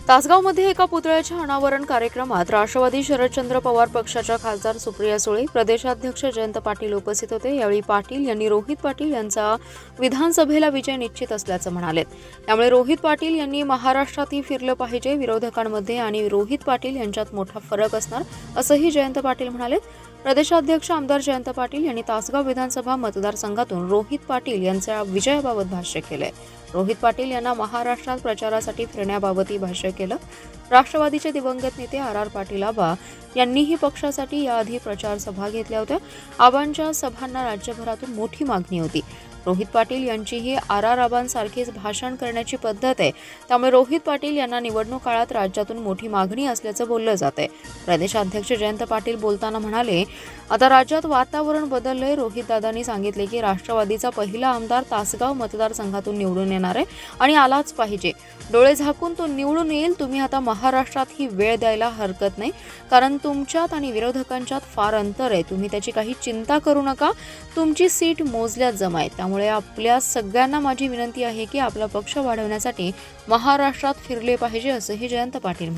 तासगावमध्ये एका पुतळ्याच्या अनावरण कार्यक्रमात राष्ट्रवादी शरदचंद्र पवार पक्षाच्या खासदार सुप्रिया सुळे, प्रदेशाध्यक्ष जयंत पाटील उपस्थित होते। यावेळी पाटील यांनी रोहित पाटील यांचा विधानसभेला विजय निश्चित असल्याचं म्हणाले। त्यामुळे रोहित पाटील यांनी महाराष्ट्रातही फिरलं पाहिजे, विरोधकांमध्ये आणि रोहित पाटील यांच्यात मोठा फरक असणार असंही जयंत पाटील म्हणाले। प्रदेशाध्यक्ष आमदार जयंत पाटील यांनी तासगाव विधानसभा मतदारसंघातून रोहित पाटील यांच्या विजयाबाबत भाष्य केले। रोहित पाटील यांना महाराष्ट्रात प्रचारासाठी फिरण्याबाबतही भाष्य केलं। राष्ट्रवादीचे दिवंगत नेते आर पाटील आबा यांनीही पक्षासाठी याआधी प्रचार सभा घेतल्या होत्या। आबांच्या सभांना राज्यभरातून मोठी मागणी होती। रोहित पाटील यांचीही आबांसारखीच भाषण करण्याची पद्धत आहे, त्यामुळे रोहित पाटील यांना निवडणूक काळात राज्यातून मोठी मागणी असल्याचं बोललं जातंय। प्रदेशाध्यक्ष जयंत पाटील बोलताना म्हणाले, आता राज्यात वातावरण बदललंय। रोहित दादांनी सांगितले की राष्ट्रवादीचा पहिला आमदार तासगाव मतदारसंघातून निवडून येणार आहे आणि आलाच पाहिजे। डोळे झाकून तो निवडून येईल। तुम्ही आता महाराष्ट्रात ही वेळ द्यायला हरकत नाही, कारण तुमच्यात आणि विरोधकांच्यात फार अंतर आहे। तुम्ही त्याची काही चिंता करू नका, तुमची सीट मोजल्यात जमाय। त्यामुळे आपल्या सगळ्यांना माझी विनंती आहे की आपला पक्ष वाढवण्यासाठी महाराष्ट्रात फिरले पाहिजे, असंही जयंत पाटील